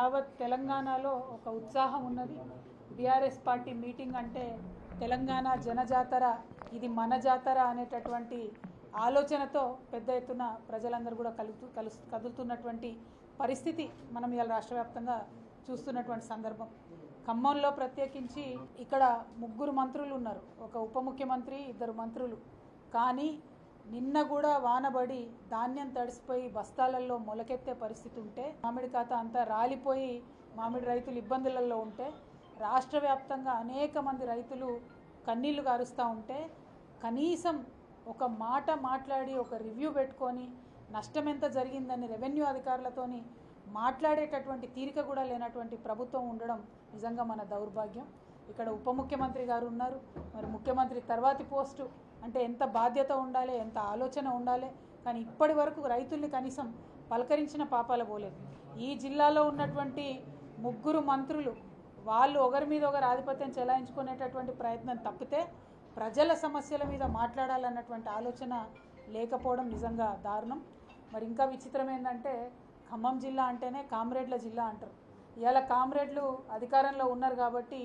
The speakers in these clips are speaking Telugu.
యావత్ తెలంగాణలో ఒక ఉత్సాహం ఉన్నది. బీఆర్ఎస్ పార్టీ మీటింగ్ అంటే తెలంగాణ జనజాతర, ఇది మన జాతర అనేటటువంటి ఆలోచనతో పెద్ద ఎత్తున ప్రజలందరూ కూడా కదులుతున్నటువంటి పరిస్థితి మనం ఇవాళ రాష్ట్ర వ్యాప్తంగా చూస్తున్నటువంటి సందర్భం. ఖమ్మంలో ప్రత్యేకించి ఇక్కడ ముగ్గురు మంత్రులు ఉన్నారు, ఒక ఉప ముఖ్యమంత్రి, ఇద్దరు మంత్రులు. కానీ నిన్న కూడా వానబడి ధాన్యం తడిసిపోయి బస్తాలలో మొలకెత్తే పరిస్థితి ఉంటే, మామిడి ఖాత అంతా రాలిపోయి మామిడి రైతులు ఇబ్బందులలో ఉంటే, రాష్ట్ర వ్యాప్తంగా అనేక మంది రైతులు కన్నీళ్లు కారుస్తూ ఉంటే, కనీసం ఒక మాట మాట్లాడి ఒక రివ్యూ పెట్టుకొని నష్టం ఎంత జరిగిందని రెవెన్యూ అధికారులతోని మాట్లాడేటటువంటి తీరిక కూడా లేనటువంటి ప్రభుత్వం ఉండడం నిజంగా మన దౌర్భాగ్యం. ఇక్కడ ఉప ముఖ్యమంత్రి గారు ఉన్నారు, మరి ముఖ్యమంత్రి తర్వాతి పోస్టు అంటే ఎంత బాధ్యత ఉండాలి, ఎంత ఆలోచన ఉండాలి. కానీ ఇప్పటి వరకు రైతుల్ని కనీసం పలకరించిన పాపాల పోలేదు. ఈ జిల్లాలో ఉన్నటువంటి ముగ్గురు మంత్రులు వాళ్ళు ఒకరి మీద ఒకరు ఆధిపత్యం చెలాయించుకునేటటువంటి ప్రయత్నం తప్పితే ప్రజల సమస్యల మీద మాట్లాడాలన్నటువంటి ఆలోచన లేకపోవడం నిజంగా దారుణం. మరి ఇంకా విచిత్రం ఏంటంటే, ఖమ్మం జిల్లా అంటేనే కామ్రేడ్ల జిల్లా అంటారు. ఇవాళ కామ్రేడ్లు అధికారంలో ఉన్నారు కాబట్టి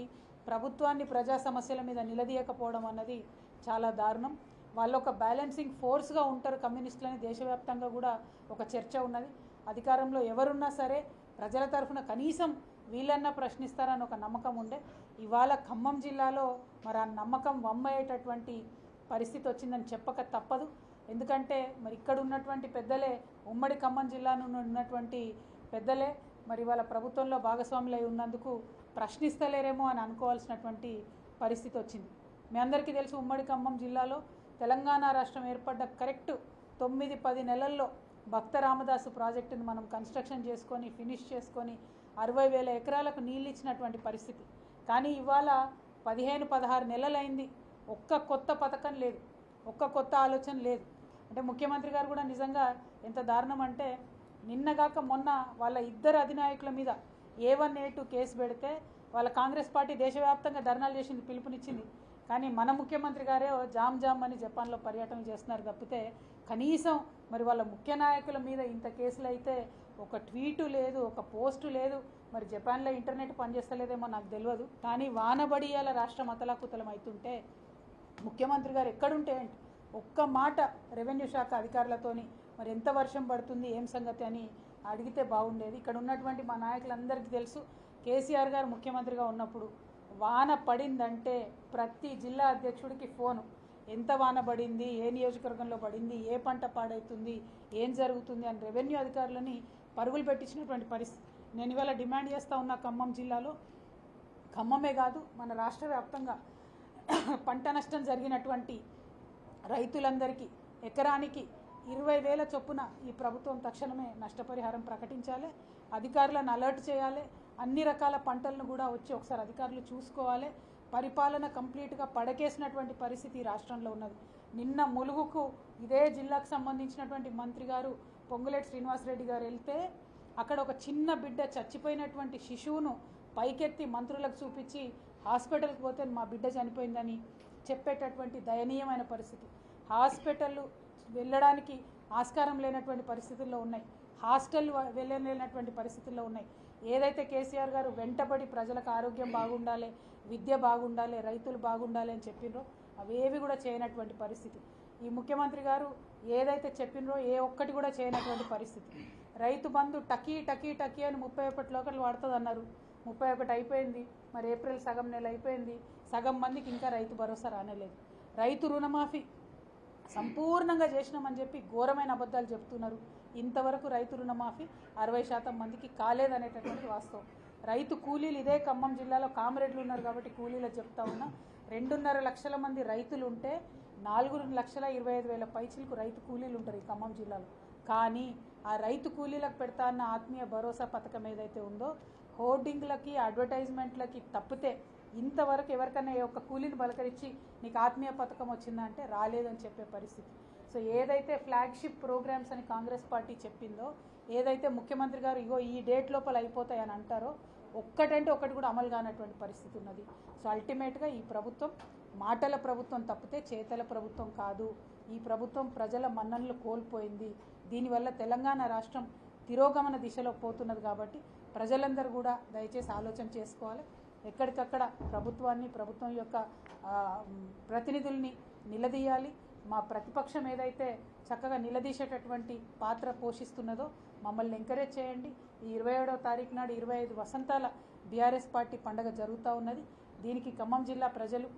ప్రభుత్వాన్ని ప్రజా సమస్యల మీద నిలదీయకపోవడం అన్నది చాలా దారుణం. వాళ్ళు ఒక బ్యాలెన్సింగ్ ఫోర్స్గా ఉంటారు కమ్యూనిస్టులని దేశవ్యాప్తంగా కూడా ఒక చర్చ ఉన్నది. అధికారంలో ఎవరున్నా సరే ప్రజల తరఫున కనీసం వీళ్ళన్నా ప్రశ్నిస్తారని ఒక నమ్మకం ఉండే. ఇవాళ ఖమ్మం జిల్లాలో మరి ఆ నమ్మకం వమ్మయ్యేటటువంటి పరిస్థితి వచ్చిందని చెప్పక తప్పదు. ఎందుకంటే మరి ఇక్కడ ఉన్నటువంటి పెద్దలే, ఉమ్మడి ఖమ్మం జిల్లాను ఉన్నటువంటి పెద్దలే మరి వాళ్ళ ప్రభుత్వంలో భాగస్వాములై ఉన్నందుకు ప్రశ్నిస్తలేరేమో అని అనుకోవాల్సినటువంటి పరిస్థితి వచ్చింది. మీ అందరికీ తెలుసు, ఉమ్మడి ఖమ్మం జిల్లాలో తెలంగాణ రాష్ట్రం ఏర్పడ్డ కరెక్ట్ 9-10 నెలల్లో భక్త రామదాసు ప్రాజెక్టును మనం కన్స్ట్రక్షన్ చేసుకొని ఫినిష్ చేసుకొని 60,000 ఎకరాలకు నీళ్ళు ఇచ్చినటువంటి పరిస్థితి. కానీ ఇవాళ 15-16 నెలలైంది, ఒక్క కొత్త పథకం లేదు, ఒక్క కొత్త ఆలోచన లేదు. అంటే ముఖ్యమంత్రి గారు కూడా నిజంగా ఎంత దారుణం అంటే, నిన్నగాక మొన్న వాళ్ళ ఇద్దరు అధినాయకుల మీద A1 A2 కేసు పెడితే వాళ్ళ కాంగ్రెస్ పార్టీ దేశవ్యాప్తంగా ధర్నాలు చేసింది, పిలుపునిచ్చింది. కానీ మన ముఖ్యమంత్రి గారే జామ్ అని జపాన్లో పర్యటన చేస్తున్నారు తప్పితే కనీసం మరి వాళ్ళ ముఖ్య నాయకుల మీద ఇంత కేసులు అయితే ఒక ట్వీటు లేదు, ఒక పోస్టు లేదు. మరి జపాన్లో ఇంటర్నెట్ పనిచేస్తలేదేమో నాకు తెలియదు. కానీ వానబడియాల రాష్ట్రం అతలాకుతలం అవుతుంటే ముఖ్యమంత్రి గారు ఎక్కడుంటే ఒక్క మాట రెవెన్యూ శాఖ అధికారులతోని మరి ఎంత వర్షం పడుతుంది, ఏం సంగతి అని అడిగితే బాగుండేది. ఇక్కడ ఉన్నటువంటి మా నాయకులందరికీ తెలుసు, కేసీఆర్ గారు ముఖ్యమంత్రిగా ఉన్నప్పుడు వాన పడిందంటే ప్రతి జిల్లా అధ్యక్షుడికి ఫోను, ఎంత వాన పడింది, ఏ నియోజకవర్గంలో పడింది, ఏ పంట పాడవుతుంది, ఏం జరుగుతుంది అని రెవెన్యూ అధికారులని పరుగులు పెట్టించినటువంటి పరిస్థితి. నేను ఇవాళ డిమాండ్ చేస్తూ ఉన్న ఖమ్మం జిల్లాలో, ఖమ్మమే కాదు మన రాష్ట్ర వ్యాప్తంగా పంట నష్టం జరిగినటువంటి రైతులందరికీ ఎకరానికి 20,000 చొప్పున ఈ ప్రభుత్వం తక్షణమే నష్టపరిహారం ప్రకటించాలి. అధికారులను అలర్ట్ చేయాలి. అన్ని రకాల పంటలను కూడా వచ్చి ఒకసారి అధికారులు చూసుకోవాలి. పరిపాలన కంప్లీట్గా పడకేసినటువంటి పరిస్థితి రాష్ట్రంలో ఉన్నది. నిన్న ములుగుకు ఇదే జిల్లాకు సంబంధించినటువంటి మంత్రి గారు పొంగులేటి శ్రీనివాసరెడ్డి గారు వెళ్తే అక్కడ ఒక చిన్న బిడ్డ చచ్చిపోయినటువంటి శిశువును పైకెత్తి మంత్రులకు చూపించి హాస్పిటల్కి పోతే మా బిడ్డ చనిపోయిందని చెప్పేటటువంటి దయనీయమైన పరిస్థితి. హాస్పిటల్ వెళ్ళడానికి ఆస్కారం లేనటువంటి పరిస్థితుల్లో ఉన్నాయి, హాస్టల్ వెళ్ళలేనటువంటి పరిస్థితుల్లో ఉన్నాయి. ఏదైతే కేసీఆర్ గారు వెంటబడి ప్రజలకు ఆరోగ్యం బాగుండాలి, విద్య బాగుండాలి, రైతులు బాగుండాలి అని చెప్పినరో అవేవి కూడా చేయనటువంటి పరిస్థితి. ఈ ముఖ్యమంత్రి గారు ఏదైతే చెప్పినరో ఏ ఒక్కటి కూడా చేయనటువంటి పరిస్థితి. రైతు బంధు టకీ టకీ టకీ అని 31 లోకలు వాడుతుంది అన్నారు, 31 అయిపోయింది. మరి ఏప్రిల్ సగం నెల అయిపోయింది, సగం మందికి ఇంకా రైతు భరోసా రానేలేదు. రైతు రుణమాఫీ సంపూర్ణంగా చేసినామని చెప్పి ఘోరమైన అబద్ధాలు చెప్తున్నారు. ఇంతవరకు రైతు రుణమాఫీ 60% మందికి కాలేదనేటటువంటి వాస్తవం. రైతు కూలీలు ఇదే ఖమ్మం జిల్లాలో కామ్రేడ్లు ఉన్నారు కాబట్టి కూలీలు చెప్తా ఉన్నా, 2.5 లక్షల మంది రైతులు ఉంటే 4,25,000 పైచిలకు రైతు కూలీలు ఉంటారు ఈ ఖమ్మం జిల్లాలో. కానీ ఆ రైతు కూలీలకు పెడతా అన్న ఆత్మీయ భరోసా పథకం ఏదైతే ఉందో హోర్డింగ్లకి అడ్వర్టైజ్మెంట్లకి తప్పితే ఇంతవరకు ఎవరికైనా ఒక్క కూలీని బలకరించి నీకు ఆత్మీయ పథకం వచ్చిందా అంటే రాలేదని చెప్పే పరిస్థితి. సో ఏదైతే ఫ్లాగ్షిప్ ప్రోగ్రామ్స్ అని కాంగ్రెస్ పార్టీ చెప్పిందో, ఏదైతే ముఖ్యమంత్రి గారు ఇగో ఈ డేట్ లోపల అయిపోతాయని అంటారో ఒక్కటంటే ఒకటి కూడా అమలు కానటువంటి పరిస్థితి ఉన్నది. సో అల్టిమేట్గా ఈ ప్రభుత్వం మాటల ప్రభుత్వం తప్పితే చేతల ప్రభుత్వం కాదు. ఈ ప్రభుత్వం ప్రజల మన్ననలు కోల్పోయింది. దీనివల్ల తెలంగాణ రాష్ట్రం తిరోగమన దిశలో పోతున్నది కాబట్టి ప్రజలందరూ కూడా దయచేసి ఆలోచన చేసుకోవాలి. ఎక్కడికక్కడ ప్రభుత్వం యొక్క ప్రతినిధుల్ని నిలదీయాలి. మా ప్రతిపక్షం ఏదైతే చక్కగా నిలదీసేటటువంటి పాత్ర పోషిస్తున్నదో మమ్మల్ని ఎంకరేజ్ చేయండి. ఈ 27వ తారీఖు నాడు 25 వసంతాల బీఆర్ఎస్ పార్టీ పండుగ జరుగుతూ ఉన్నది. దీనికి ఖమ్మం జిల్లా ప్రజలు,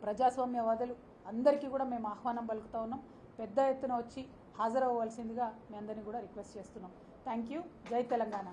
ప్రజాస్వామ్యవాదులు అందరికీ కూడా మేము ఆహ్వానం పలుకుతూ ఉన్నాం. పెద్ద ఎత్తున వచ్చి హాజరవ్వవలసిందిగా మీ అందరినీ కూడా రిక్వెస్ట్ చేస్తున్నాం. Thank you. జై తెలంగాణ.